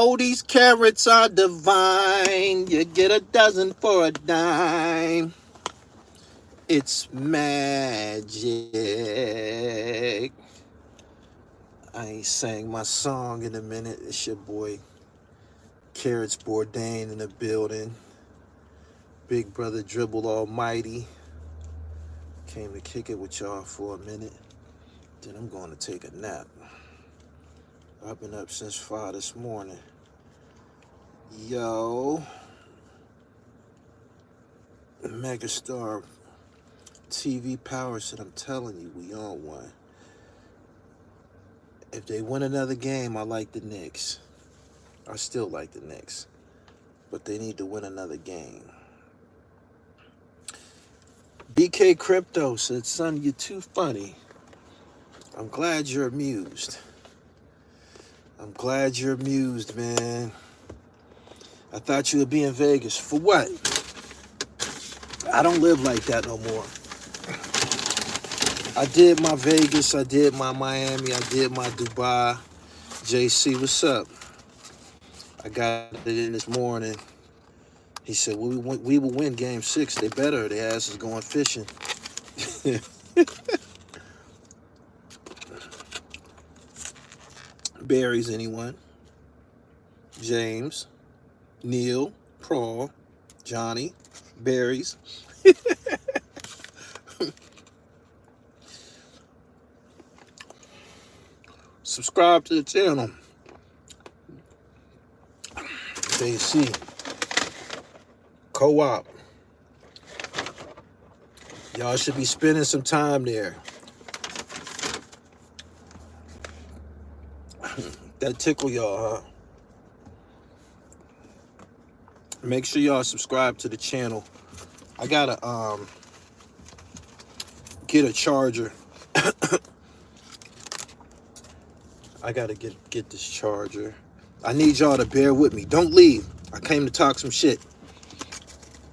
Oh, these carrots are divine. You get a dozen for a dime. It's magic. I ain't sang my song in a minute. It's your boy, Carrots Bourdain in the building. Big brother Dribble Almighty. Came to kick it with y'all for a minute. Then I'm going to take a nap. I've been up since 5 this morning. Yo. Megastar TV Power said, I'm telling you, we on one. If they win another game, I like the Knicks. I still like the Knicks. But they need to win another game. BK Crypto said, son, you're too funny. I'm glad you're amused. I'm glad you're amused, man. I thought you would be in Vegas. For what? I don't live like that no more. I did my Vegas, I did my Miami, I did my Dubai. JC, what's up? I got it in this morning. He said, well, we will win game 6. They better. Their ass is going fishing. Berries, anyone? James, Neil, Paul, Johnny, Berries. Subscribe to the channel. JC. Co-op. Y'all should be spending some time there. That tickle y'all, huh? Make sure y'all subscribe to the channel. I gotta get a charger. I gotta get this charger. I need y'all to bear with me. Don't leave. I came to talk some shit.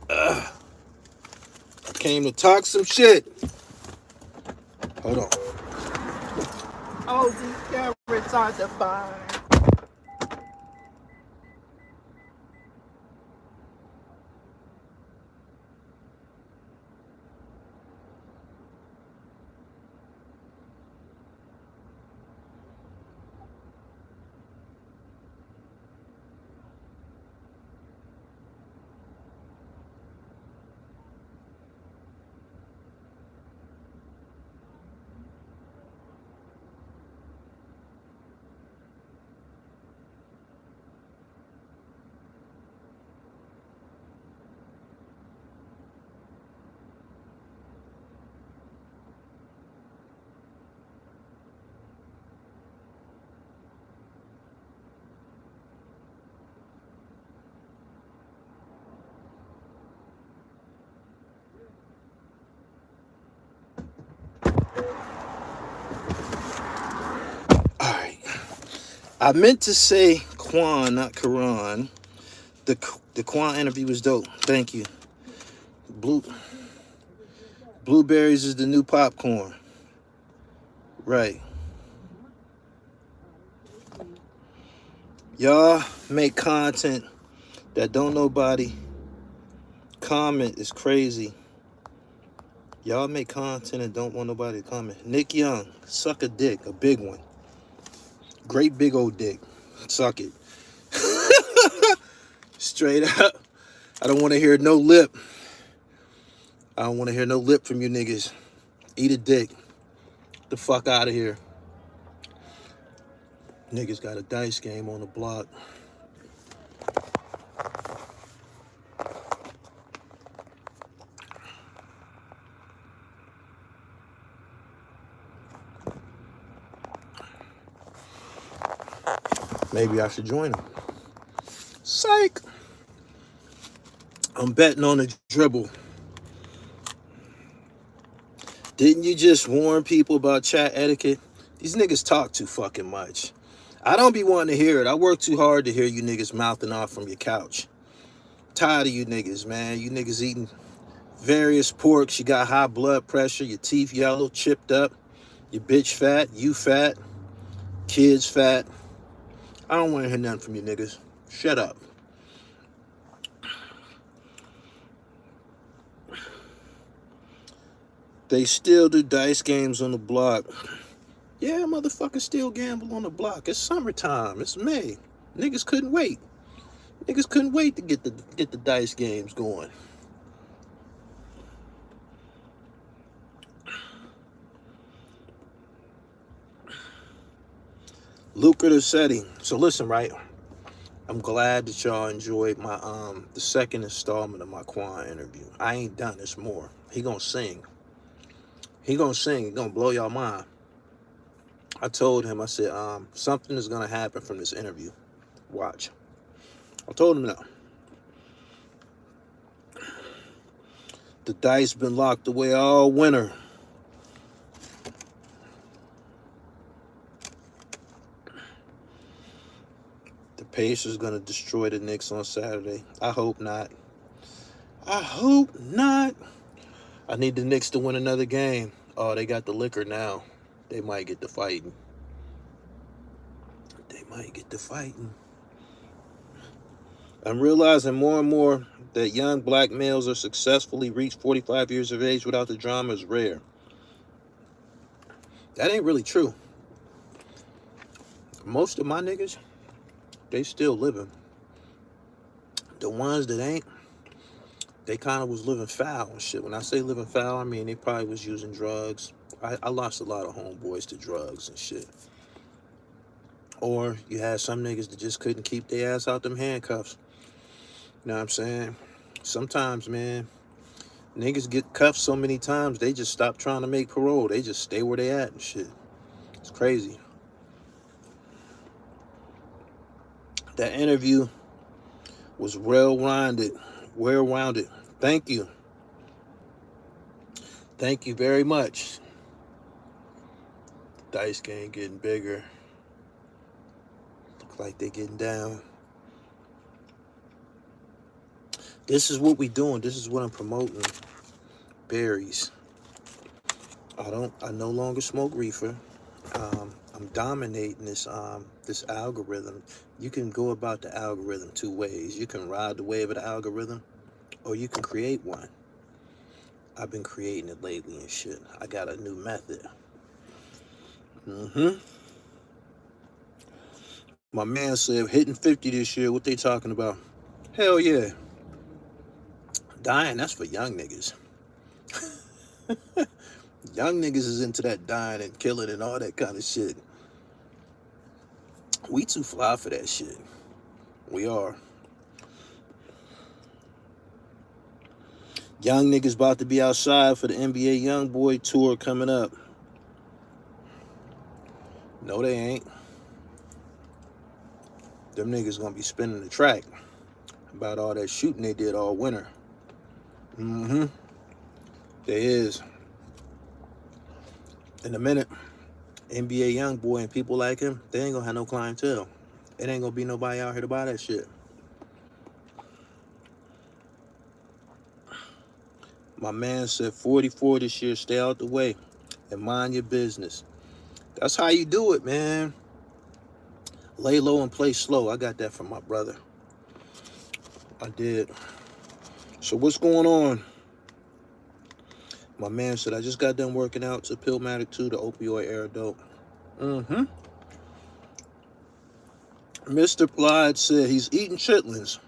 I came to talk some shit. Hold on. Oh, these carrots are divine. I meant to say Quan, not Quran. The Quan interview was dope. Thank you. Blueberries is the new popcorn. Right. Y'all make content that don't nobody comment is crazy. Y'all make content and don't want nobody to comment. Nick Young, suck a dick, a big one. Great big old dick. Suck it. Straight up. I don't want to hear no lip. I don't want to hear no lip from you niggas. Eat a dick. Get the fuck out of here. Niggas got a dice game on the block. Maybe I should join them. Psych. I'm betting on the dribble. Didn't you just warn people about chat etiquette? These niggas talk too fucking much. I don't be wanting to hear it. I work too hard to hear you niggas mouthing off from your couch. Tired of you niggas, man. You niggas eating various porks. You got high blood pressure. Your teeth yellow, chipped up. Your bitch fat. You fat. Kids fat. I don't want to hear nothing from you niggas. Shut up. They still do dice games on the block. Yeah, motherfuckers still gamble on the block. It's summertime. It's May. Niggas couldn't wait. Niggas couldn't wait to get the dice games going. Lucrative setting. So listen, right? I'm glad that y'all enjoyed my the second installment of my Quan interview. I ain't done. It's more. He gonna sing. He gonna sing. He gonna blow y'all mind. I told him, I said, something is gonna happen from this interview. Watch. I told him no. The dice been locked away all winter. The Pacers gonna destroy the Knicks on Saturday. I hope not. I hope not. I need the Knicks to win another game. Oh, they got the liquor now. They might get to fighting. They might get to fighting. I'm realizing more and more that young black males are successfully reached 45 years of age without the drama is rare. That ain't really true. Most of my niggas, they still living. The ones that ain't, they kind of was living foul and shit. When I say living foul, I mean they probably was using drugs. I lost a lot of homeboys to drugs and shit. Or you had some niggas that just couldn't keep their ass out them handcuffs. You know what I'm saying? Sometimes, man, niggas get cuffed so many times, they just stop trying to make parole. They just stay where they at and shit. It's crazy. That interview was well-rounded. Thank you. Thank you very much. The dice game getting bigger. Look like they getting down. This is what we doing. This is what I'm promoting. Berries. I no longer smoke reefer. I'm dominating this algorithm. You can go about the algorithm two ways. You can ride the wave of the algorithm, or you can create one. I've been creating it lately and shit. I got a new method. My man said hitting 50 this year. What they talking about? Hell yeah. Dying, that's for young niggas. Young niggas is into that dying and killing and all that kind of shit. We too fly for that shit. We are. Young niggas about to be outside for the NBA Youngboy tour coming up. No, they ain't. Them niggas gonna be spinning the track about all that shooting they did all winter. There is. In a minute, NBA Youngboy and people like him, they ain't gonna have no clientele. It ain't gonna be nobody out here to buy that shit. My man said 44 this year, stay out the way and mind your business. That's how you do it, man. Lay low and play slow. I got that from my brother. I did. So what's going on? My man said, I just got done working out to PILLMATIC 2, the opioid era dope. Mr. Blyde said he's eating chitlins.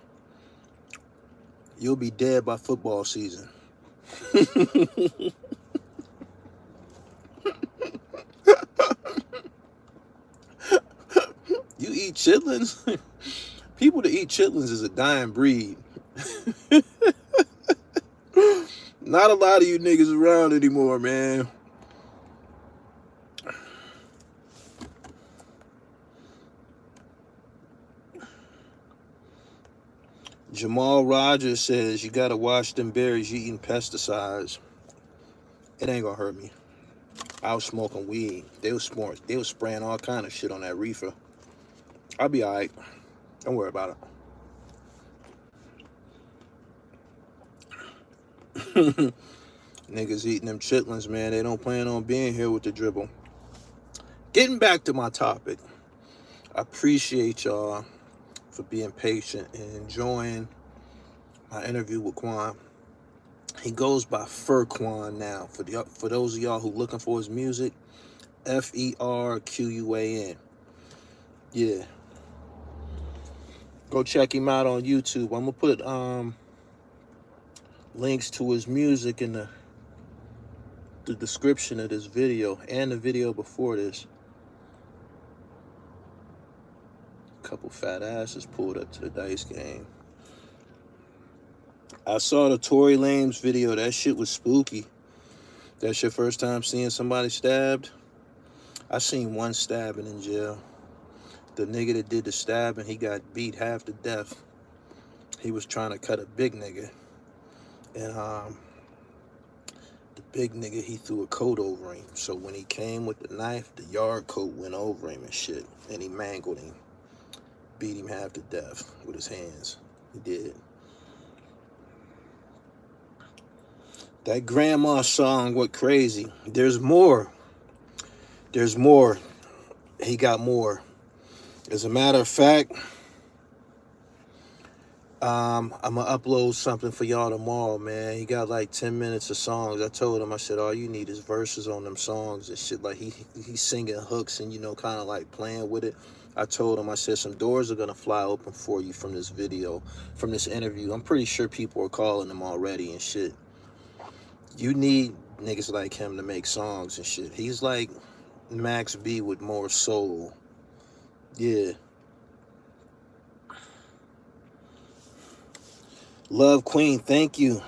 You'll be dead by football season. You eat chitlins? People that eat chitlins is a dying breed. Not a lot of you niggas around anymore, man. Jamal Rogers says you gotta wash them berries, you eating pesticides. It ain't gonna hurt me. I was smoking weed. They was spraying all kind of shit on that reefer. I'll be alright. Don't worry about it. Niggas eating them chitlins, man. They don't plan on being here with the dribble. Getting back to my topic. I appreciate y'all for being patient and enjoying my interview with Quan. He goes by Furquan now. For those of y'all who looking for his music, Ferquan. Yeah. Go check him out on YouTube. I'm gonna put links to his music in the description of this video and the video before this. Couple fat asses pulled up to the dice game. I saw the Tory Lanez video. That shit was spooky. That's your first time seeing somebody stabbed? I seen one stabbing in jail. The nigga that did the stabbing, he got beat half to death. He was trying to cut a big nigga. And the big nigga, he threw a coat over him. So when he came with the knife, the yard coat went over him and shit. And he mangled him. Beat him half to death with his hands. He did. That grandma song went crazy. There's more. There's more. He got more. As a matter of fact, I'm gonna upload something for y'all tomorrow, man. He got like 10 minutes of songs. I told him, I said, all you need is verses on them songs and shit. Like he's singing hooks and, you know, kind of like playing with it. I told him, I said, some doors are gonna fly open for you from this video, from this interview. I'm pretty sure people are calling him already and shit. You need niggas like him to make songs and shit. He's like Max B with more soul. Yeah. Love Queen, thank you.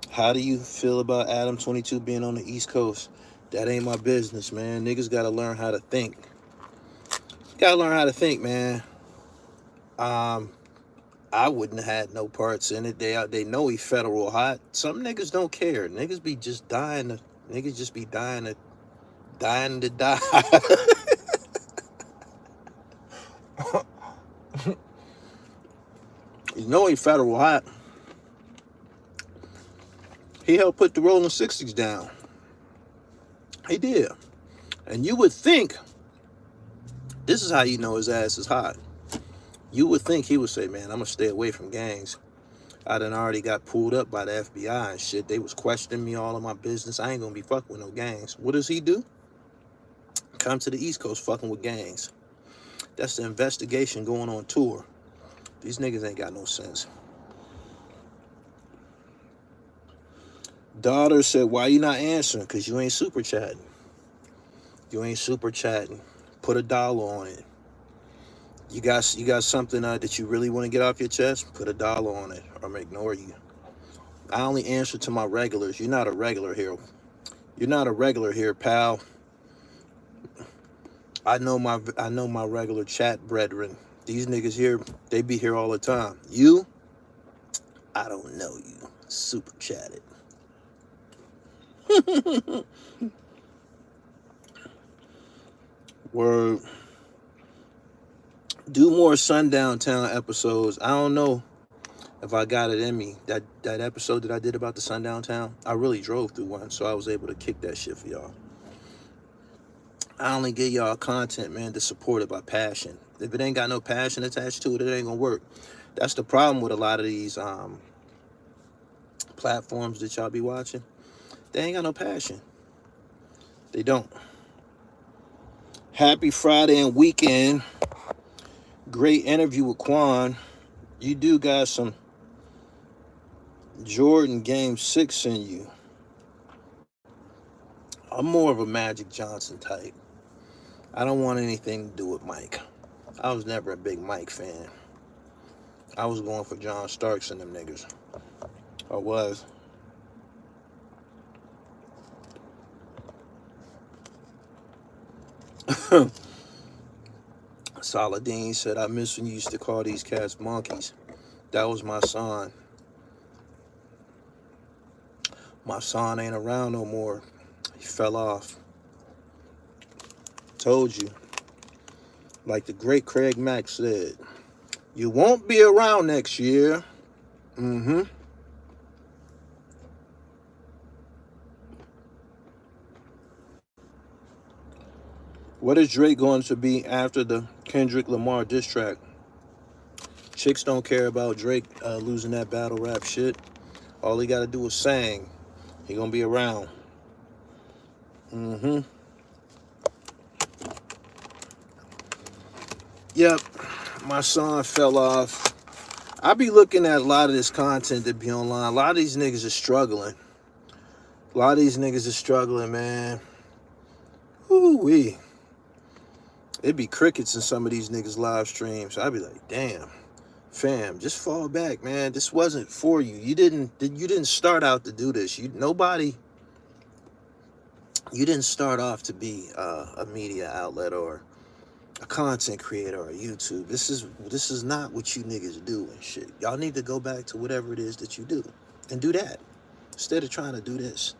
How do you feel about Adam 22 being on the East Coast? That ain't my business, man. Niggas gotta learn how to think. Gotta learn how to think, man. I wouldn't have had no parts in it. They know he federal hot. Some niggas don't care. Niggas be just dying to. Niggas just be dying to die. You know he federal hot. He helped put the Rolling 60s down. He did. And you would think, this is how you know his ass is hot. You would think he would say, man, I'm going to stay away from gangs. I done already got pulled up by the FBI and shit. They was questioning me all of my business. I ain't going to be fucking with no gangs. What does he do? Come to the East Coast fucking with gangs. That's the investigation going on tour. These niggas ain't got no sense. Daughter said, why you not answering? Because you ain't super chatting. You ain't super chatting. Put $1 on it. You got something that you really want to get off your chest? Put $1 on it, or I'm gonna ignore you. I only answer to my regulars. You're not a regular here. You're not a regular here, pal. I know my regular chat brethren. These niggas here, they be here all the time. You, I don't know you. Super chatted. Word. Do more Sundown Town episodes. I don't know if I got it in me. That episode that I did about the Sundown Town, I really drove through one, so I was able to kick that shit for y'all. I only give y'all content, man, to support it by passion. If it ain't got no passion attached to it, it ain't gonna work. That's the problem with a lot of these platforms that y'all be watching. They ain't got no passion. They don't. Happy Friday and weekend. Great interview with Quan. You do got some Jordan Game 6 in you. I'm more of a Magic Johnson type. I don't want anything to do with Mike. I was never a big Mike fan. I was going for John Starks and them niggas. I was. Saladin said, I miss when you used to call these cats monkeys. That was my son. My son ain't around no more. He fell off. Told you. Like the great Craig Mack said, you won't be around next year. Mm-hmm. What is Drake going to be after the Kendrick Lamar diss track? Chicks don't care about Drake losing that battle rap shit. All he got to do is sing. He gonna be around. Yep, my son fell off. I be looking at a lot of this content that be online. A lot of these niggas are struggling. Man. Ooh-wee. It'd be crickets in some of these niggas' live streams. I'd be like, damn, fam, just fall back, man. This wasn't for you. You didn't start out to do this. You didn't start off to be a media outlet or a content creator or YouTube. This is not what you niggas do and shit. Y'all need to go back to whatever it is that you do and do that instead of trying to do this.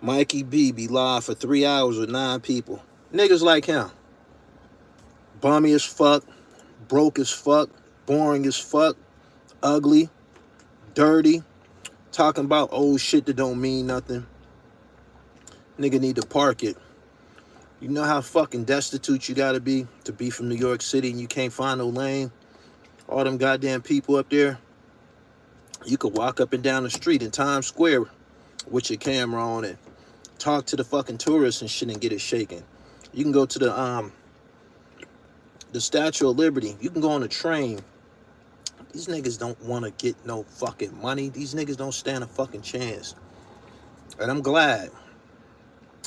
Mikey B be live for 3 hours with 9 people. Niggas like him. Bummy as fuck, broke as fuck, boring as fuck, ugly, dirty, talking about old shit that don't mean nothing. Nigga need to park it. You know how fucking destitute you gotta be to be from New York City and you can't find no lane? All them goddamn people up there. You could walk up and down the street in Times Square with your camera on and talk to the fucking tourists and shit and get it shaken. You can go to the Statue of Liberty. You can go on a train. These niggas don't want to get no fucking money. These niggas don't stand a fucking chance. And I'm glad.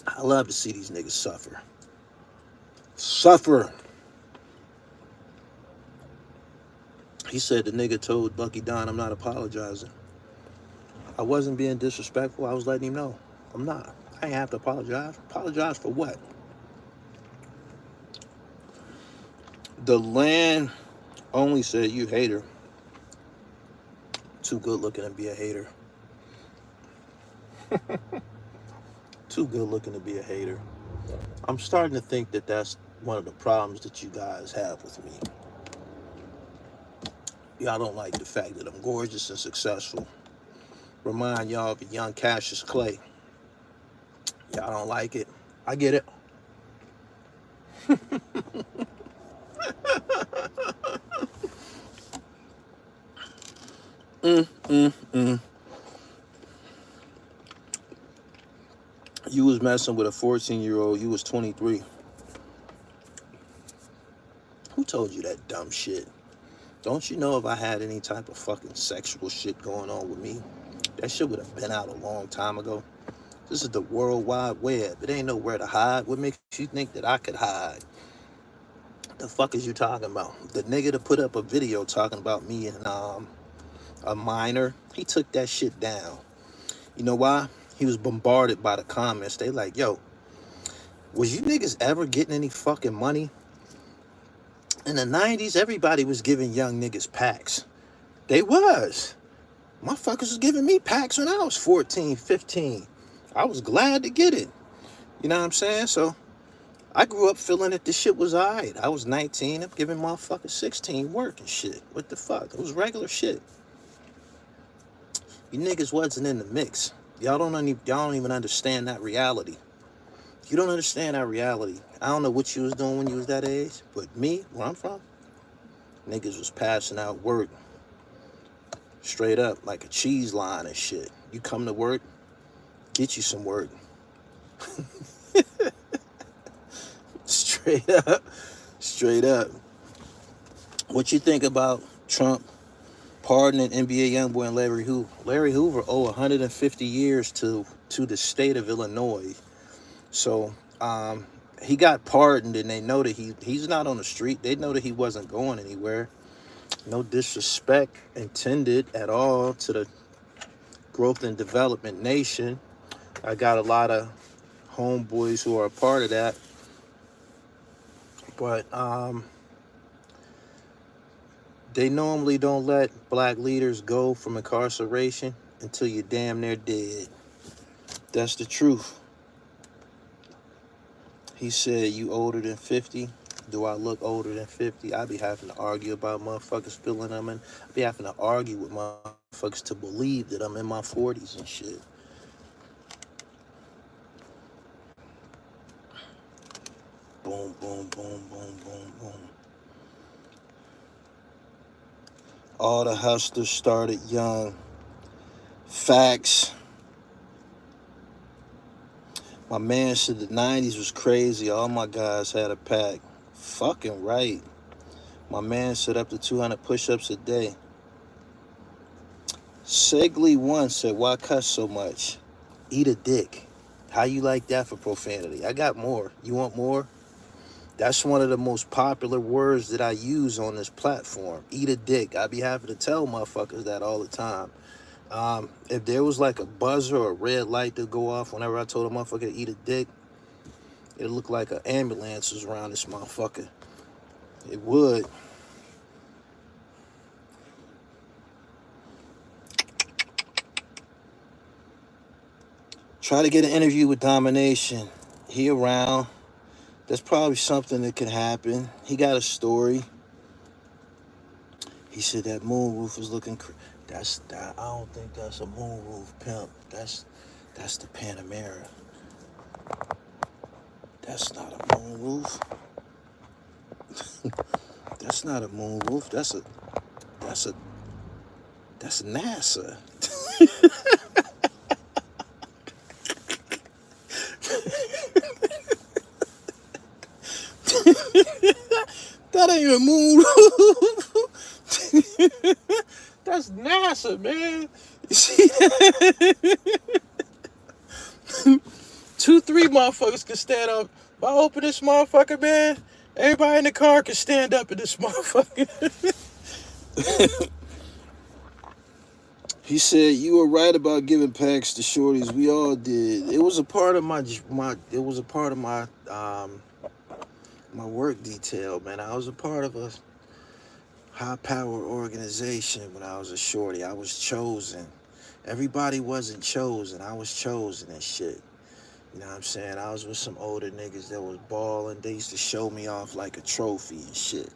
I love to see these niggas suffer. Suffer. He said the nigga told Lucky Don, I'm not apologizing. I wasn't being disrespectful. I was letting him know. I'm not. I ain't have to apologize. Apologize for what? The land only said, you hater. Too good looking to be a hater. Too good looking to be a hater. I'm starting to think that that's one of the problems that you guys have with me. Y'all don't like the fact that I'm gorgeous and successful. Remind y'all of a young Cassius Clay. Y'all don't like it. I get it. You was messing with a 14-year-old. You was 23. Who told you that dumb shit? Don't you know if I had any type of fucking sexual shit going on with me, that shit would have been out a long time ago. This is the World Wide Web. It ain't nowhere to hide. What makes you think that I could hide? The fuck is you talking about? The nigga that put up a video talking about me and a minor, he took that shit down. You know why? He was bombarded by the comments. They like, yo, was you niggas ever getting any fucking money? In the 90s, everybody was giving young niggas packs. They was. Motherfuckers was giving me packs when I was 14, 15. I was glad to get it. You know what I'm saying? So I grew up feeling that this shit was alright. I was 19. I'm giving motherfuckers 16 work and shit. What the fuck? It was regular shit. You niggas wasn't in the mix. Y'all don't even understand that reality. You don't understand that reality. I don't know what you was doing when you was that age, but me, where I'm from, niggas was passing out work straight up like a cheese line and shit. You come to work, get you some work. Straight up. What you think about Trump pardoning NBA YoungBoy and Larry Hoover? Larry Hoover owe 150 years to the state of Illinois. So he got pardoned, and they know that he's not on the street. They know that he wasn't going anywhere. No disrespect intended at all to the growth and development nation. I got a lot of homeboys who are a part of that. But they normally don't let black leaders go from incarceration until you're damn near dead. That's the truth. He said, you older than 50? Do I look older than 50? I be having to argue about motherfuckers feeling them, and I be having to argue with motherfuckers to believe that I'm in my 40s and shit. boom, boom, boom, boom, boom, boom. All the hustlers started young. Facts. My man said the 90s was crazy. All my guys had a pack. Fucking right. My man said up to 200 push-ups a day. Segley1 said, why cuss so much? Eat a dick. How you like that for profanity? I got more. You want more? That's one of the most popular words that I use on this platform. Eat a dick. I be having to tell motherfuckers that all the time. If there was like a buzzer or a red light to go off whenever I told a motherfucker to eat a dick, it looked like an ambulance was around this motherfucker. It would. Try to get an interview with Domination. He around. That's probably something that could happen. He got a story. He said that moonroof is looking. That's that. I don't think that's a moonroof, pimp. That's the Panamera. That's not a moonroof. That's not a moonroof. That's NASA. That ain't a moonroof. That's NASA, man. You see that? 2, 3 motherfuckers can stand up. If I open this motherfucker, man, everybody in the car can stand up in this motherfucker. He said you were right about giving packs to shorties. We all did. It was a part of my my work detail, man. I was a part of a high power organization when I was a shorty. I was chosen. Everybody wasn't chosen. I was chosen and shit. You know what I'm saying? I was with some older niggas that was balling. They used to show me off like a trophy and shit.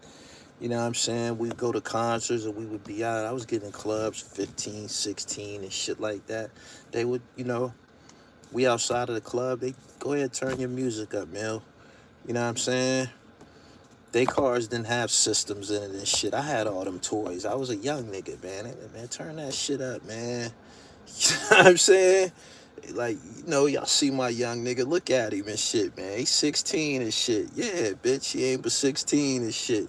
You know what I'm saying? We'd go to concerts and we would be out. I was getting clubs 15, 16 and shit like that. They would, we outside of the club. They go ahead, turn your music up, Mill. You know what I'm saying? They cars didn't have systems in it and shit. I had all them toys. I was a young nigga, man. Man, turn that shit up, man. You know what I'm saying? Like, y'all see my young nigga. Look at him and shit, man. He's 16 and shit. Yeah, bitch, he ain't but 16 and shit.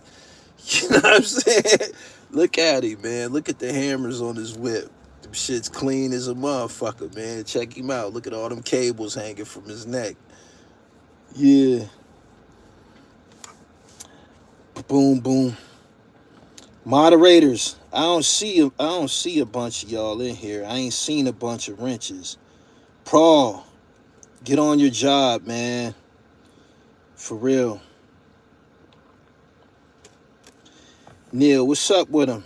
You know what I'm saying? Look at him, man. Look at the hammers on his whip. Them shit's clean as a motherfucker, man. Check him out. Look at all them cables hanging from his neck. Yeah. Boom, boom. Moderators, I don't see a bunch of y'all in here. I ain't seen a bunch of wrenches. Paul, get on your job, man. For real. Neil, what's up with him?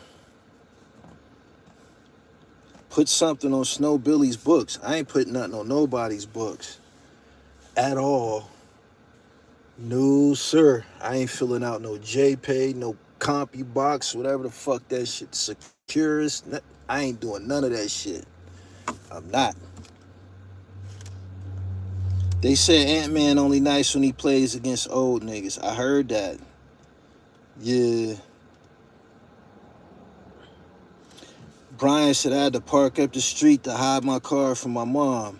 Put something on Snow Billy's books. I ain't putting nothing on nobody's books. At all. No, sir. I ain't filling out no JPay, no CompuBox, whatever the fuck that shit. Securus. I ain't doing none of that shit. I'm not. They say Ant-Man only nice when he plays against old niggas. I heard that. Yeah. Brian said I had to park up the street to hide my car from my mom.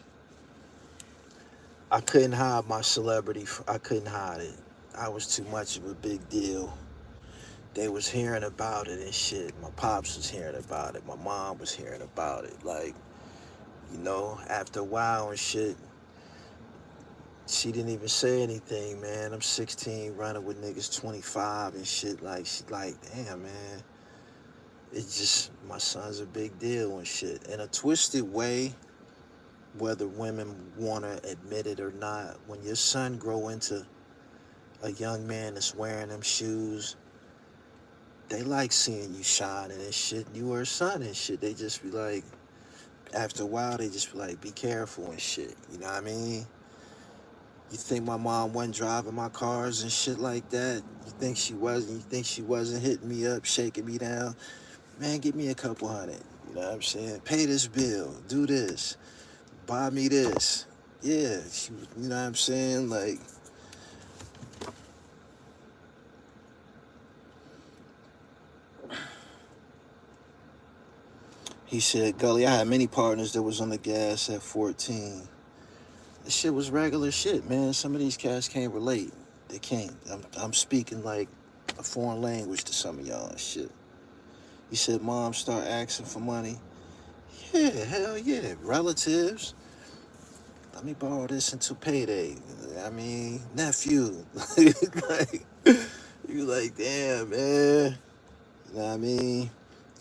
I couldn't hide my celebrity. I couldn't hide it. I was too much of a big deal. They was hearing about it and shit. My pops was hearing about it. My mom was hearing about it. Like, after a while and shit, she didn't even say anything, man. I'm 16 running with niggas 25 and shit. Like, she's like, damn, man. It's just, my son's a big deal and shit. In a twisted way, whether women want to admit it or not, when your son grow into a young man that's wearing them shoes, they like seeing you shining and shit. You were a son and shit. They just be like, after a while, they just be like, be careful and shit. You know what I mean? You think my mom wasn't driving my cars and shit like that? You think she wasn't? You think she wasn't hitting me up, shaking me down? Man, give me a couple hundred. You know what I'm saying? Pay this bill. Do this. Buy me this. Yeah, she was, you know what I'm saying? Like, He said, Gully, I had many partners that was on the gas at 14. This shit was regular shit, man. Some of these cats can't relate. They can't. I'm speaking like a foreign language to some of y'all and shit. He said, Mom, start asking for money. Yeah, hell yeah. Relatives. Let me borrow this until payday. I mean, nephew. Like, you like, damn, man. You know what I mean?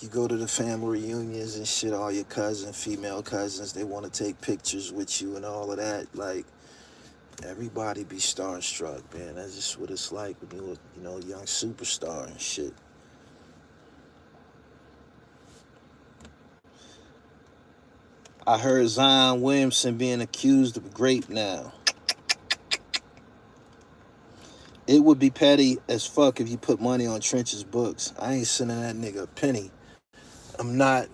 You go to the family reunions and shit, all your cousins, female cousins, they want to take pictures with you and all of that. Like, everybody be starstruck, man. That's just what it's like when you're, a young superstar and shit. I heard Zion Williamson being accused of rape now. It would be petty as fuck if you put money on Trench's books. I ain't sending that nigga a penny. I'm not.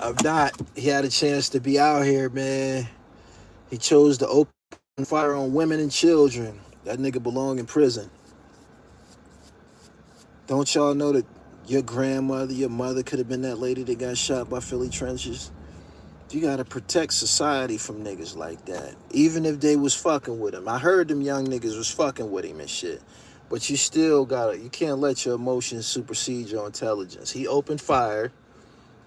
I'm not. He had a chance to be out here, man. He chose to open fire on women and children. That nigga belong in prison. Don't y'all know that your grandmother, your mother could have been that lady that got shot by Philly trenches? You gotta protect society from niggas like that. Even if they was fucking with him. I heard them young niggas was fucking with him and shit. But you still you can't let your emotions supersede your intelligence. He opened fire.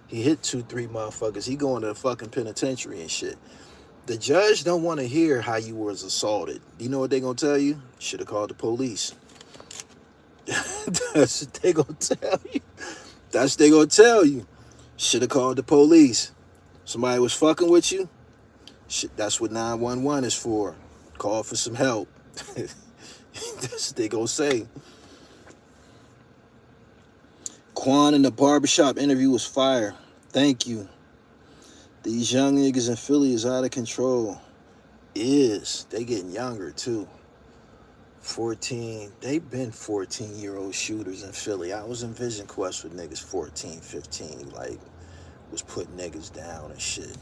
He hit 2-3 motherfuckers. He going to the fucking penitentiary and shit. The judge don't want to hear how you was assaulted. You know what they gonna tell you? Should have called the police. That's what they gonna tell you. That's what they gonna tell you. Should have called the police. Somebody was fucking with you? Shit, that's what 911 is for. Call for some help. That's what they gonna say. Quan in the barbershop interview was fire. Thank you. These young niggas in Philly is out of control. They getting younger too. 14, they've been 14-year-old shooters in Philly. I was in Vision Quest with niggas 14, 15, like, was putting niggas down and shit.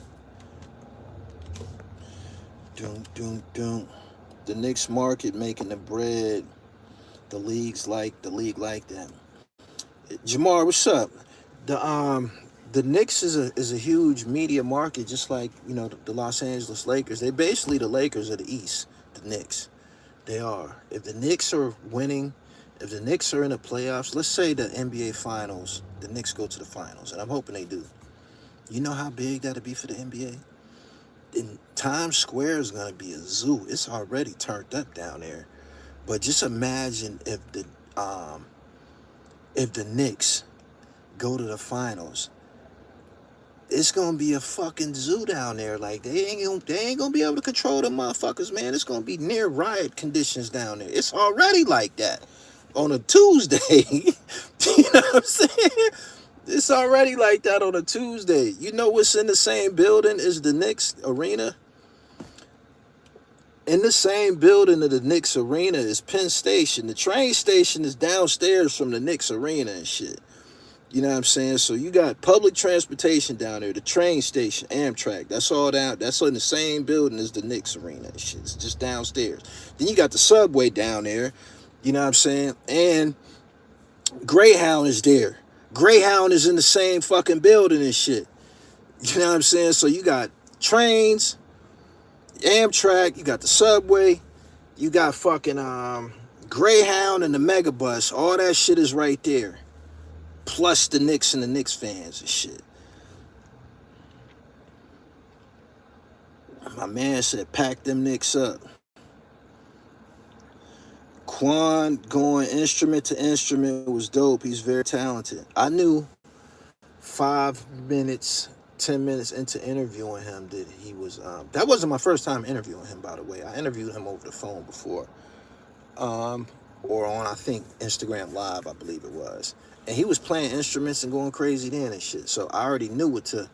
Doom, doom, doom. The Knicks market making the bread. The league like them. Jamar, what's up? The Knicks is a huge media market, just like the Los Angeles Lakers. They're basically the Lakers of the East. The Knicks, they are. If the Knicks are winning, if the Knicks are in the playoffs, let's say the NBA Finals, the Knicks go to the finals, and I'm hoping they do. You know how big that'd be for the NBA? And Times Square is gonna be a zoo. It's already turned up down there, but just imagine if the Knicks go to the finals. It's gonna be a fucking zoo down there. Like they ain't gonna be able to control the motherfuckers, man. It's gonna be near riot conditions down there. It's already like that on a Tuesday. You know what I'm saying? It's already like that on a Tuesday. You know what's in the same building as the Knicks arena? In the same building of the Knicks arena is Penn Station. The train station is downstairs from the Knicks arena and shit. You know what I'm saying? So you got public transportation down there, the train station, Amtrak. That's all down. That's in the same building as the Knicks arena and shit. It's just downstairs. Then you got the subway down there. You know what I'm saying? And Greyhound is there. Greyhound is in the same fucking building and shit. You know what I'm saying? So you got trains, Amtrak, you got the subway, you got fucking Greyhound and the Megabus. All that shit is right there. Plus the Knicks and the Knicks fans and shit. My man said, pack them Knicks up. Quan going instrument to instrument was dope. He's very talented. I knew 5 minutes, 10 minutes into interviewing him that he was, that wasn't my first time interviewing him, by the way. I interviewed him over the phone before. Or on, I think, Instagram Live, I believe it was. And he was playing instruments and going crazy then and shit. So I already knew what to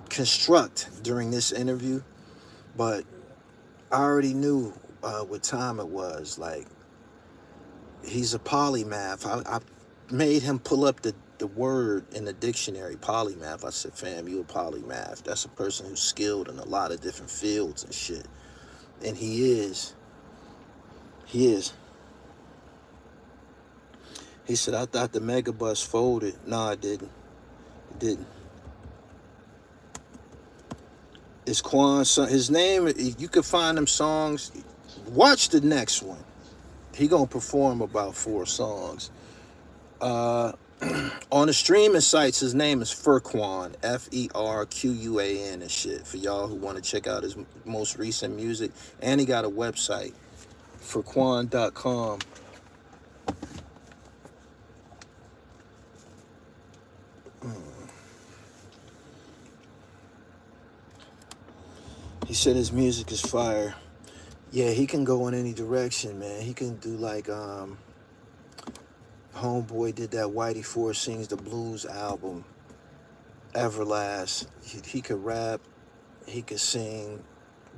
construct during this interview. But I already knew what time it was. Like, he's a polymath. I made him pull up the word in the dictionary, polymath. I said, fam, you a polymath. That's a person who's skilled in a lot of different fields and shit. And he is. He said, I thought the Megabus folded. No, it didn't. It didn't. It's Quan. His name, you can find them songs. Watch the next one. He gonna perform about 4 songs. On the streaming sites, his name is Furquan, Ferquan and shit. For y'all who want to check out his most recent music, and he got a website, Furquan.com. He said his music is fire. Yeah, he can go in any direction, man. He can do like Homeboy did that Whitey Four Sings the Blues album, Everlast. He could rap, he could sing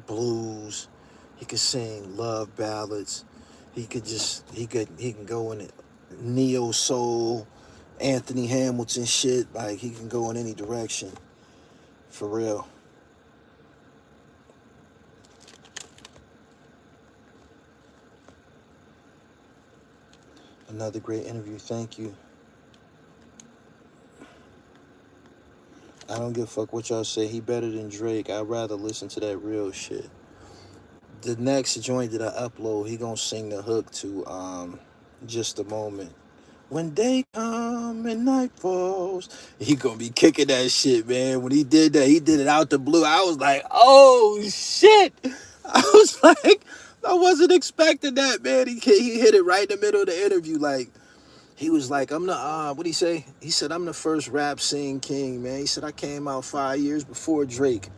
blues, he could sing love ballads. He can go in neo soul, Anthony Hamilton shit. Like, he can go in any direction, for real. Another great interview. Thank you. I don't give a fuck what y'all say. He better than Drake. I'd rather listen to that real shit. The next joint that I upload, he gonna sing the hook to Just a Moment. When day come and night falls. He gonna be kicking that shit, man. When he did that, he did it out the blue. I was like, oh shit. I was like, I wasn't expecting that, man. He hit it right in the middle of the interview. Like, he was like, I'm the, what'd he say? He said, I'm the first rap sing king, man. He said, I came out 5 years before Drake.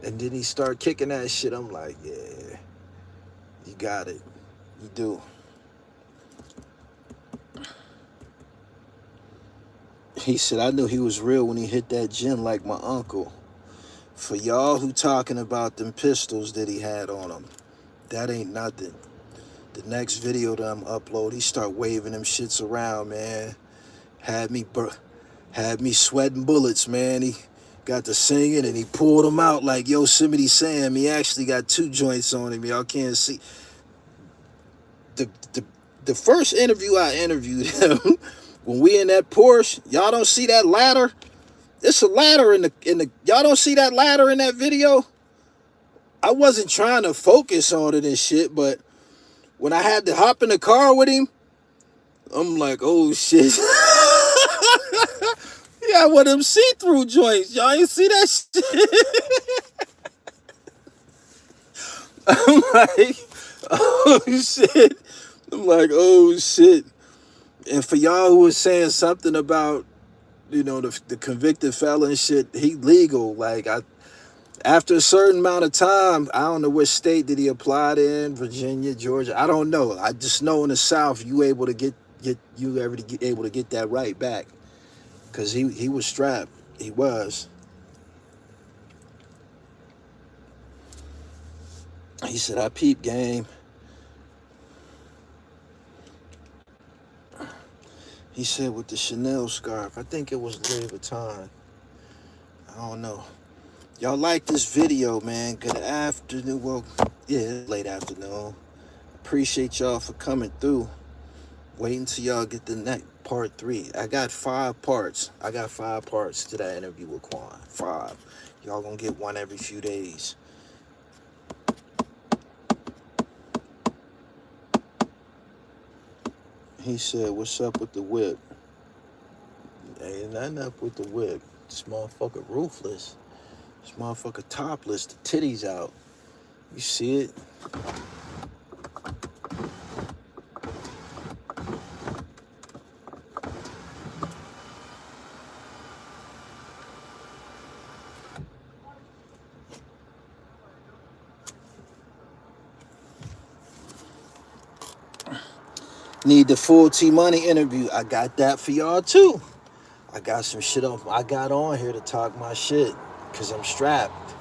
And then he started kicking that shit. I'm like, yeah, you got it. You do. He said, I knew he was real when he hit that gin like my uncle. For y'all who talking about them pistols that he had on him, that ain't nothing. The next video that I'm upload, he start waving them shits around, man. Had me sweating bullets, man. He got to singing and he pulled them out like Yosemite Sam. He actually got 2 joints on him. Y'all can't see. The first interview I interviewed him, when we in that Porsche, y'all don't see that ladder? It's a ladder in the y'all don't see that ladder in that video? I wasn't trying to focus on it and shit, but when I had to hop in the car with him, I'm like, oh shit. Yeah, one of them see-through joints. Y'all ain't see that shit? I'm like, oh shit. I'm like, oh shit. And for y'all who was saying something about, you know, the convicted felon shit, he legal. Like, after a certain amount of time, I don't know which state did he apply in, Virginia, Georgia. I don't know. I just know in the South you able to get that right back. Cause he was strapped. He was. He said, I peep game. He said with the Chanel scarf. I think it was Louis Vuitton. I don't know. Y'all like this video, man. Good afternoon. Well, yeah, late afternoon. Appreciate y'all for coming through. Waiting till y'all get the next part 3. I got 5 parts. I got 5 parts to that interview with Quan. 5. Y'all gonna get one every few days. He said, what's up with the whip? Ain't nothing up with the whip. This motherfucker ruthless. This motherfucker topless. The titties out. You see it? Need the full T-Money interview. I got that for y'all too. I got some shit I got on here to talk my shit. Cause I'm strapped.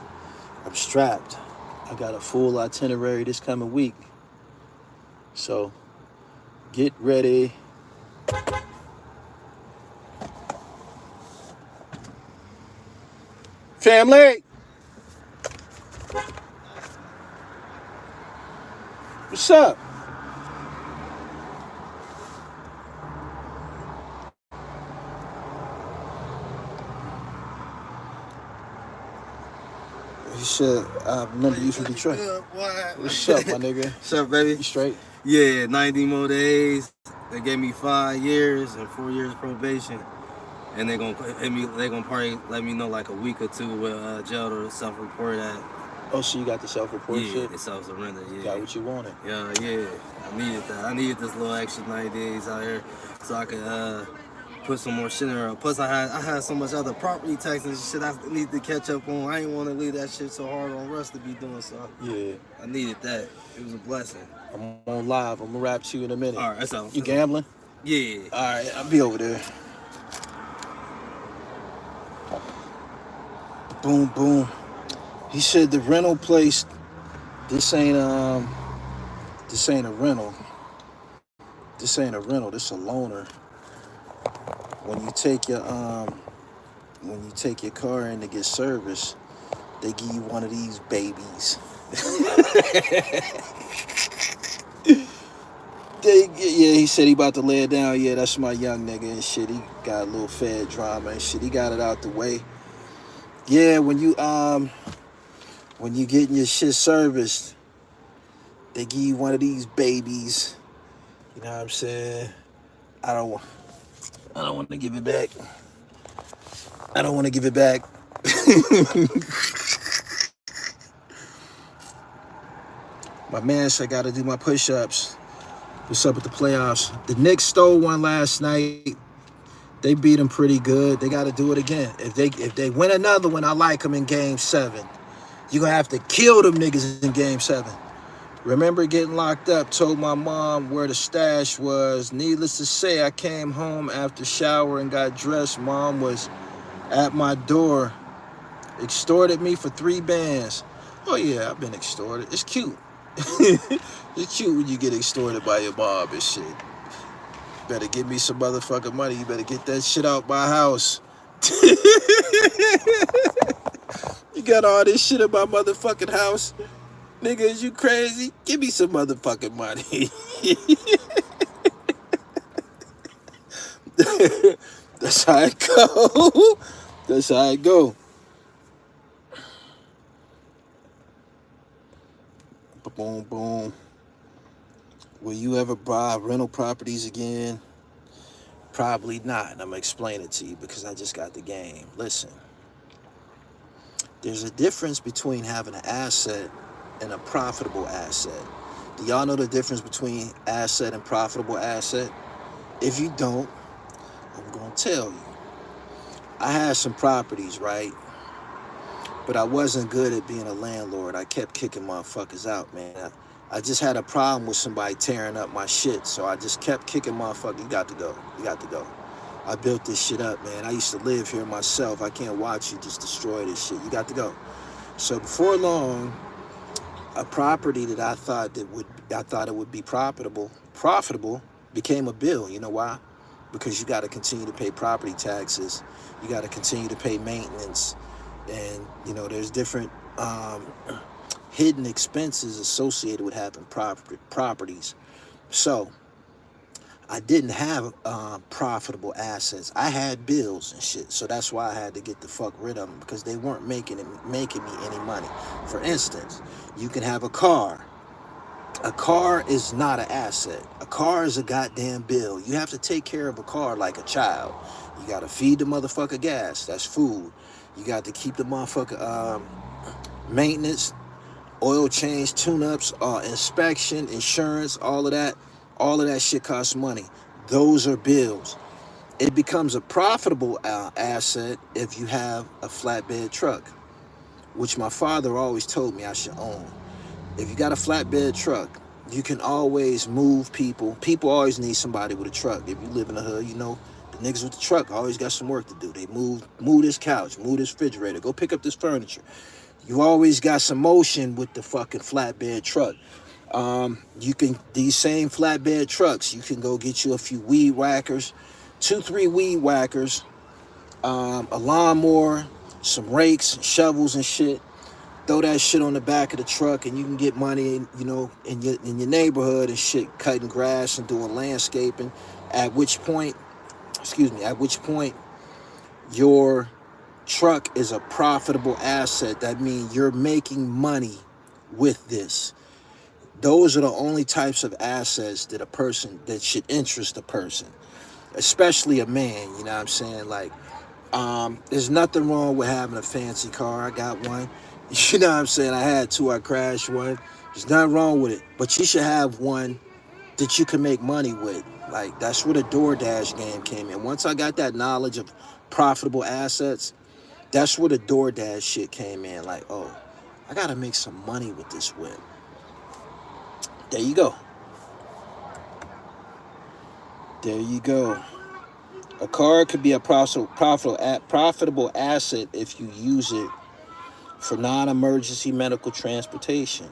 I got a full itinerary this coming week. So get ready. Family! What's up? Shit, I remember you from Detroit. Good, What's up, my nigga? What's up, baby? You straight? Yeah, 90 more days. They gave me 5 years and 4 years probation, and they gonna hit me. They gonna probably let me know like a week or two with jail to self-report at. Oh, so you got the self-report Yeah, shit? the self-surrender. Yeah, Got what you wanted. Yeah. I needed that. I needed this little extra 90 days out here so I could put some more shit in her. Plus, I had so much other property tax and shit I need to catch up on. I didn't want to leave that shit so hard on Russ to be doing so. Yeah. I needed that. It was a blessing. I'm on live. I'm gonna rap to you in a minute. All right, that's all. You gambling? Yeah. All right, I'll be over there. Boom, boom. He said the rental place. This ain't a rental. This ain't a rental. This a loaner. When you take your car in to get service, they give you one of these babies. He said he about to lay it down. Yeah, that's my young nigga and shit. He got a little Fed drama and shit. He got it out the way. Yeah, when you getting your shit serviced, they give you one of these babies. You know what I'm saying? I don't want to give it back. I don't want to give it back. My man said I got to do my push-ups. What's up with the playoffs? The Knicks stole one last night. They beat them pretty good. They got to do it again. If they win another one, I like them in Game 7. You're going to have to kill them niggas in Game 7. Remember getting locked up, told my mom where the stash was. Needless to say, I came home after shower and got dressed. Mom was at my door, extorted me for 3 bands. Oh yeah, I've been extorted. It's cute. It's cute when you get extorted by your mom and shit. Better give me some motherfucking money. You better get that shit out my house. You got all this shit in my motherfucking house. Nigga, is you crazy? Give me some motherfucking money. That's how it go. That's how it go. Boom, boom. Will you ever buy rental properties again? Probably not. And I'm going to explain it to you because I just got the game. Listen. There's a difference between having an asset and a profitable asset. Do y'all know the difference between asset and profitable asset? If you don't, I'm going to tell you. I had some properties, right? But I wasn't good at being a landlord. I kept kicking motherfuckers out, man. I just had a problem with somebody tearing up my shit, so I just kept kicking motherfuckers. You got to go. You got to go. I built this shit up, man. I used to live here myself. I can't watch you just destroy this shit. You got to go. So before long, a property that I thought it would be profitable became a bill. You know why? Because you got to continue to pay property taxes. You got to continue to pay maintenance. And, you know, there's different hidden expenses associated with having properties. So I didn't have profitable assets. I had bills and shit. So that's why I had to get the fuck rid of them, because they weren't making me any money. For instance, you can have a car. A car is not an asset. A car is a goddamn bill. You have to take care of a car like a child. You got to feed the motherfucker gas. That's food. You got to keep the motherfucker maintenance, oil change, tune-ups, inspection, insurance, all of that. All of that shit costs money. Those are bills. It becomes a profitable asset if you have a flatbed truck, which my father always told me I should own. If you got a flatbed truck, you can always move people. People always need somebody with a truck. If you live in the hood, you know, the niggas with the truck always got some work to do. They move this couch, move this refrigerator, go pick up this furniture. You always got some motion with the fucking flatbed truck. You can, these same flatbed trucks, you can go get you a few weed whackers, 2-3 weed whackers, a lawnmower, some rakes, shovels and shit. Throw that shit on the back of the truck and you can get money, you know, in your neighborhood and shit, cutting grass and doing landscaping. At which point your truck is a profitable asset. That means you're making money with this. Those are the only types of assets that that should interest a person, especially a man. You know what I'm saying? Like, there's nothing wrong with having a fancy car. I got one. You know what I'm saying? I had two. I crashed one. There's nothing wrong with it. But you should have one that you can make money with. Like, that's where the DoorDash game came in. Once I got that knowledge of profitable assets, that's where the DoorDash shit came in. Like, oh, I gotta make some money with this whip. There you go. There you go. A car could be a profitable asset if you use it for non-emergency medical transportation.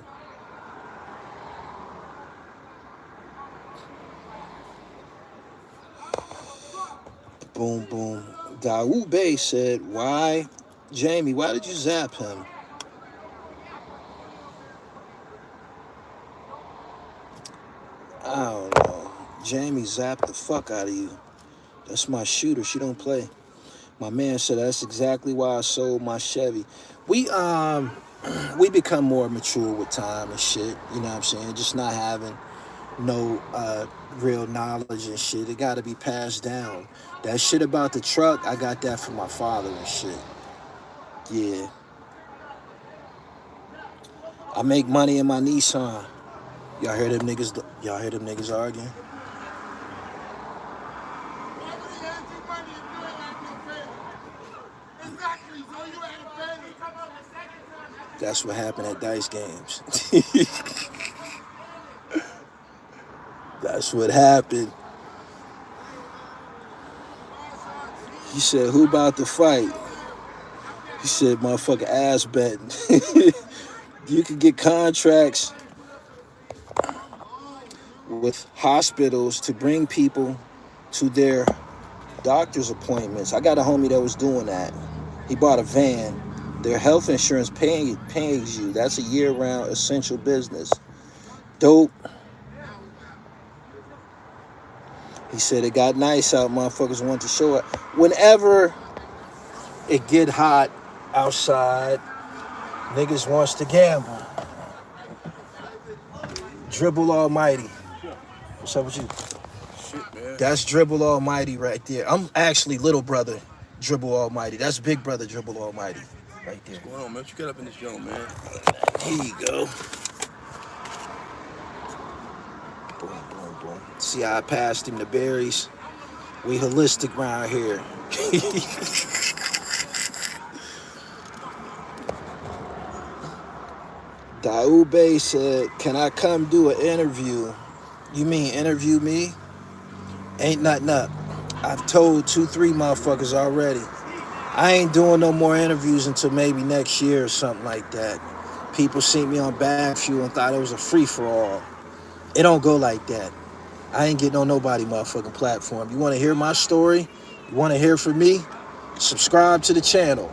Boom, boom. Daoud Bey said, why, Jamie, why did you zap him? I don't know. Jamie zapped the fuck out of you. That's my shooter. She don't play. My man said that's exactly why I sold my Chevy. We become more mature with time and shit. You know what I'm saying? Just not having no real knowledge and shit. It got to be passed down. That shit about the truck, I got that from my father and shit. Yeah. I make money in my Nissan. Y'all hear them niggas? Y'all hear them niggas arguing? That's what happened at dice games. That's what happened. He said, who about to fight? He said, motherfucker ass betting. You can get contracts with hospitals to bring people to their doctor's appointments. I got a homie that was doing that. He bought a van. Their health insurance pays you. That's a year-round essential business. Dope. He said it got nice out. Motherfuckers want to show it. Whenever it get hot outside, niggas wants to gamble. Dribble Almighty. What's up with you? Shit, man. That's Dribble Almighty right there. I'm actually little brother Dribble Almighty. That's big brother Dribble Almighty right there. What's going on, man? What you got up in this joint, man? Here you go. Boom, boom, boom. See how I passed him the berries? We holistic around here. Daoud Bey said, can I come do an interview? You mean interview me? Ain't nothing up. I've told 2-3 motherfuckers already. I ain't doing no more interviews until maybe next year or something like that. People seen me on Bad Fuel and thought it was a free-for-all. It don't go like that. I ain't getting on nobody motherfucking platform. You want to hear my story? You want to hear from me? Subscribe to the channel.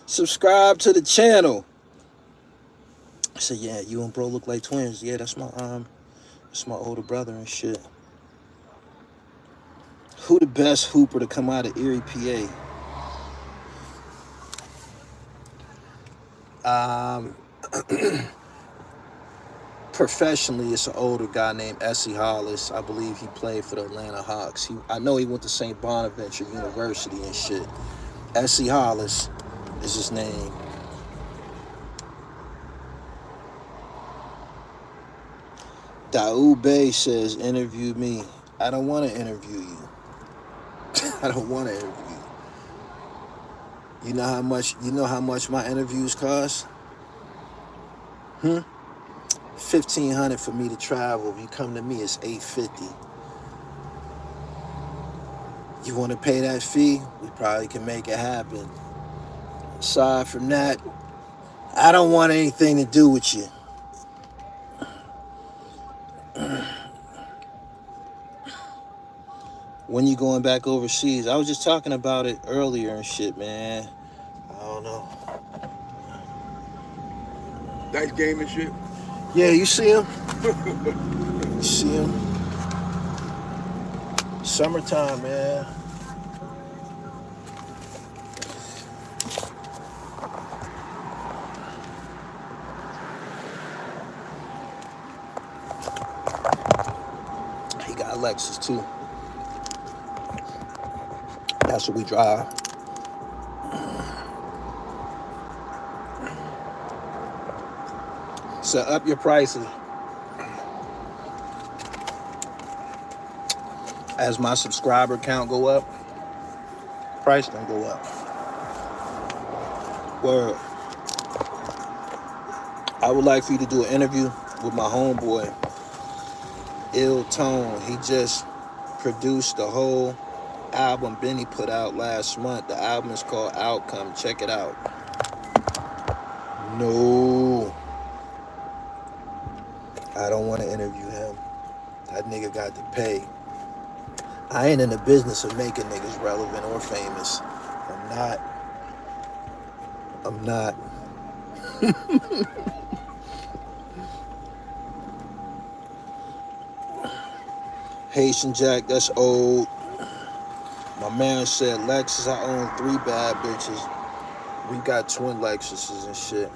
Subscribe to the channel. I said, yeah, you and bro look like twins. Yeah, that's my older brother and shit. Who the best hooper to come out of Erie, PA? Professionally, it's an older guy named Essie Hollis. I believe he played for the Atlanta Hawks. I know he went to St. Bonaventure University and shit. Essie Hollis is his name. Daoud Bey says, interview me. I don't want to interview you. I don't want to interview you. You know how much my interviews cost? $1,500 for me to travel. If you come to me, it's $850. You want to pay that fee? We probably can make it happen. Aside from that, I don't want anything to do with you. When you going back overseas? I was just talking about it earlier and shit, man. I don't know. Dice game and shit. Yeah, you see him? You see him? Summertime, man. got Lexus too. That's what we drive. So up your prices. As my subscriber count go up, price don't go up. Word. I would like for you to do an interview with my homeboy, Ill Tone. He just produced the whole album Benny put out last month. The album is called Outcome. Check it out. No, I don't want to interview him. That nigga got to pay. I ain't in the business of making niggas relevant or famous. I'm not. Haitian Jack, that's old. My man said, Lexus, I own 3 bad bitches. We got twin Lexuses and shit.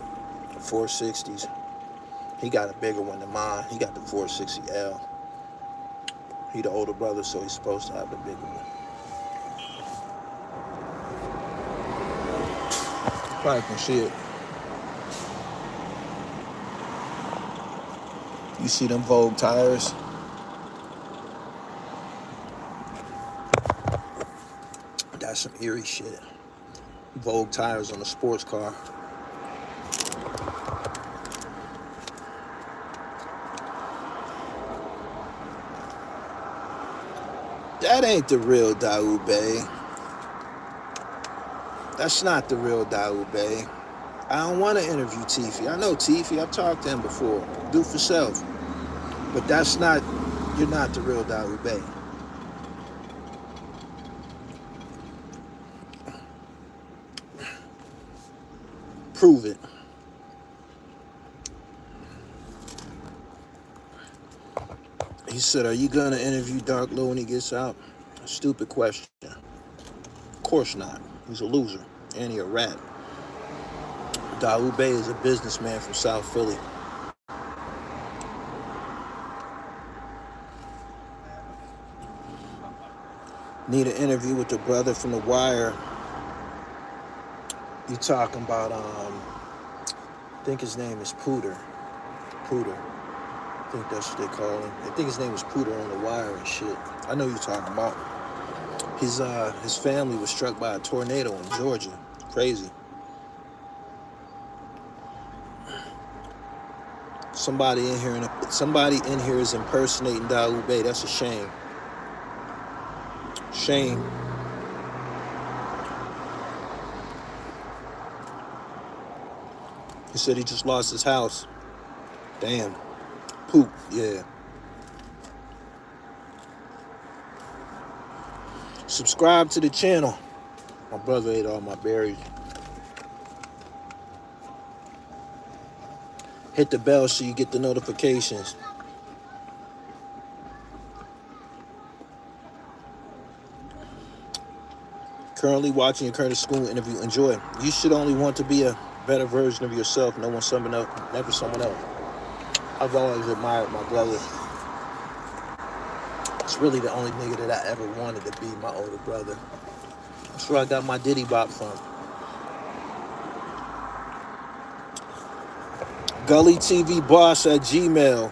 460s. He got a bigger one than mine. He got the 460L. He the older brother, so he's supposed to have the bigger one. Probably can see it. You see them Vogue tires? That's some eerie shit. Vogue tires on a sports car. That ain't the real Daoud. That's not the real Daoud. I don't want to interview Tiffy. I know Tiffy. I've talked to him before. Do for self. But that's not, you're not the real Daoud. Prove it. He said, are you going to interview Dark Low when he gets out? A stupid question. Of course not. He's a loser. And he a rat. Daoud is a businessman from South Philly. Need an interview with the brother from The Wire. You talking about, I think his name is Pooter. I think that's what they call him. I think his name is Pooter on The Wire and shit. I know you're talking about. His family was struck by a tornado in Georgia. Crazy. Somebody in here is impersonating Daoud. That's a shame. Shame. He said he just lost his house. Damn. Poop, yeah. Subscribe to the channel. My brother ate all my berries. Hit the bell so you get the notifications. Currently watching your Curtis School interview. Enjoy. You should only want to be a better version of yourself. No one, someone else, never someone else. I've always admired my brother. It's really the only nigga that I ever wanted to be, my older brother. That's where I got my Diddy Bop from. Gully TV Boss at Gmail.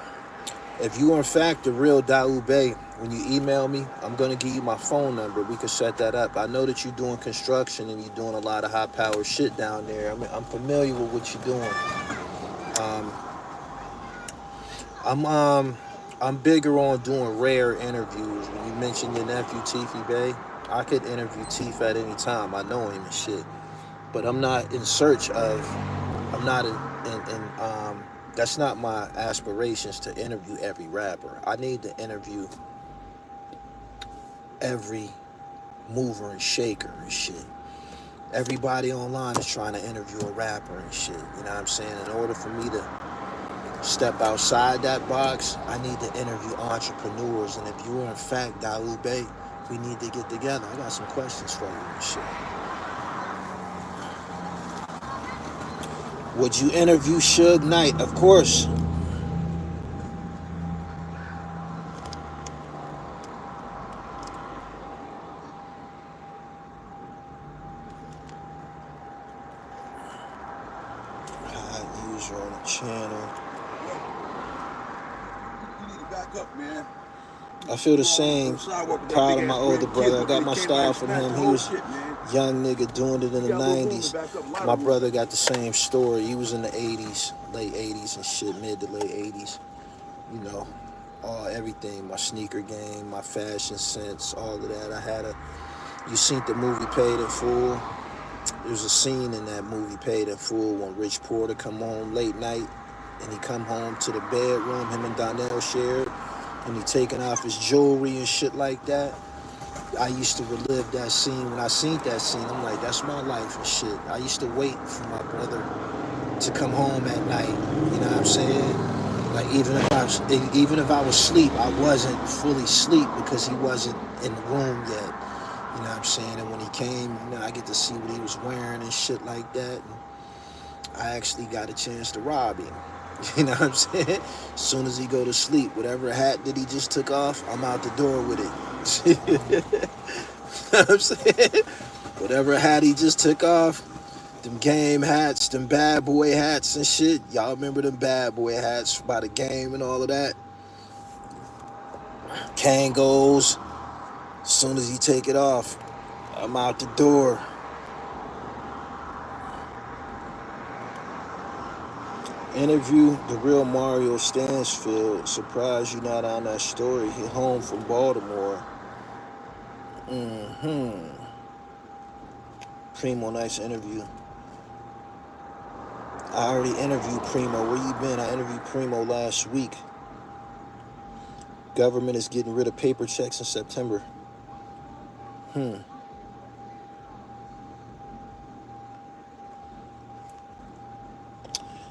If you are in fact the real Daoud, when you email me, I'm going to give you my phone number. We can set that up. I know that you're doing construction and you're doing a lot of high-powered shit down there. I mean, I'm familiar with what you're doing. I'm bigger on doing rare interviews. When you mentioned your nephew, Tiffy Bay, I could interview Tiff at any time. I know him and shit. But I'm not in search of, I'm not that's not my aspirations to interview every rapper. I need to interview every mover and shaker and shit. Everybody online is trying to interview a rapper and shit. You know what I'm saying? In order for me to step outside that box, I need to interview entrepreneurs. And if you are in fact Daoud Bey, we need to get together. I got some questions for you and shit. Would you interview Suge Knight? Of course. Subscribers are on the channel. You need to back up, man. I feel the same. Proud of my older brother. I got my style from him. He was a young nigga doing it in the 90s. My brother got the same story. He was in the 80s, late 80s and shit, mid to late 80s. You know, everything. My sneaker game, my fashion sense, all of that. You seen the movie Paid in Full? There's a scene in that movie Paid in Full when Rich Porter come home late night and he come home to the bedroom him and Donnell shared. And he taking off his jewelry and shit like that. I used to relive that scene. When I seen that scene, I'm like, that's my life and shit. I used to wait for my brother to come home at night. You know what I'm saying? Like even if I was asleep, I wasn't fully asleep because he wasn't in the room yet. You know what I'm saying? And when he came, you know, I get to see what he was wearing and shit like that. And I actually got a chance to rob him. You know what I'm saying? As soon as he go to sleep, whatever hat that he just took off, I'm out the door with it. You know what I'm saying? Whatever hat he just took off, them game hats, them bad boy hats and shit. Y'all remember them bad boy hats by the game and all of that? Kangos. As soon as he take it off, I'm out the door. Interview the real Mario Stansfield. Surprised you not on that story. He home from Baltimore. Primo, nice interview. I already interviewed Primo. Where you been? I interviewed Primo last week. Government is getting rid of paper checks in September.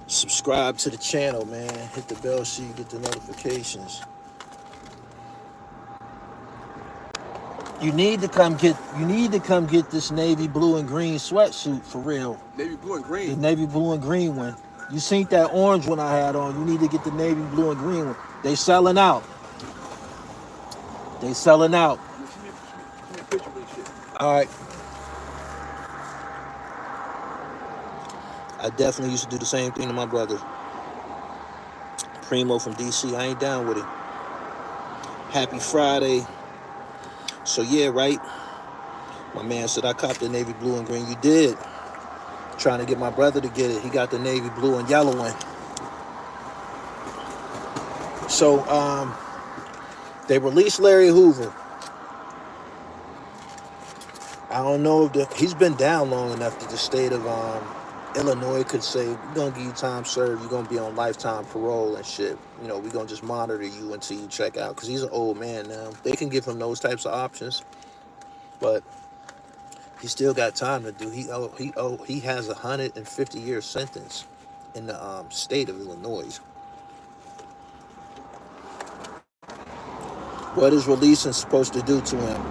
Subscribe to the channel, man. Hit the bell so you get the notifications. You need to come get this navy blue and green sweatsuit for real. Navy blue and green. The navy blue and green one. You seen that orange one I had on. You need to get the navy blue and green one. They selling out. They selling out. All right. I definitely used to do the same thing to my brother. Primo from DC, I ain't down with it. Happy Friday. So yeah, right? My man said I copped the navy blue and green. You did. Trying to get my brother to get it. He got the navy blue and yellow one. So they released Larry Hoover. I don't know if he's been down long enough that the state of Illinois could say, we're going to give you time served, you're going to be on lifetime parole and shit. You know, we're going to just monitor you until you check out. Because he's an old man now. They can give him those types of options. But he still got time to do. He has a 150-year sentence in the state of Illinois. What is releasing supposed to do to him?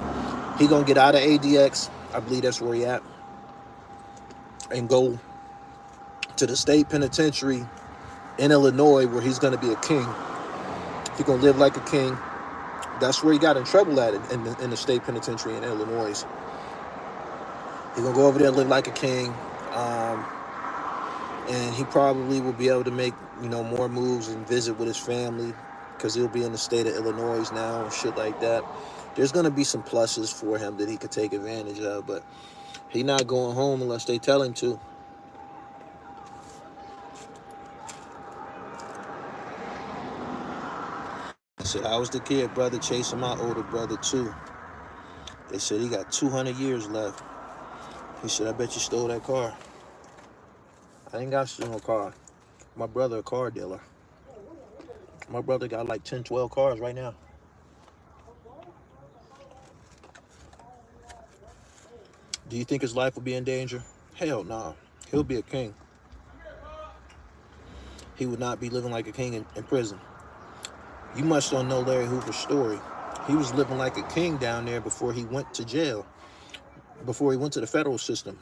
He going to get out of ADX. I believe that's where he at. And go to the state penitentiary in Illinois where he's going to be a king. He's going to live like a king. That's where he got in trouble at in the state penitentiary in Illinois. He's going to go over there and live like a king. And he probably will be able to make, you know, more moves and visit with his family because he'll be in the state of Illinois now and shit like that. There's going to be some pluses for him that he could take advantage of, but he's not going home unless they tell him to. I said, I was the kid brother chasing my older brother too. They said he got 200 years left. He said, I bet you stole that car. I ain't got no car. My brother a car dealer. My brother got like 10, 12 cars right now. Do you think his life will be in danger? Hell no. He'll be a king. He would not be living like a king in prison. You must don't know Larry Hoover's story. He was living like a king down there before he went to jail, before he went to the federal system.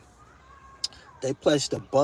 They placed a bug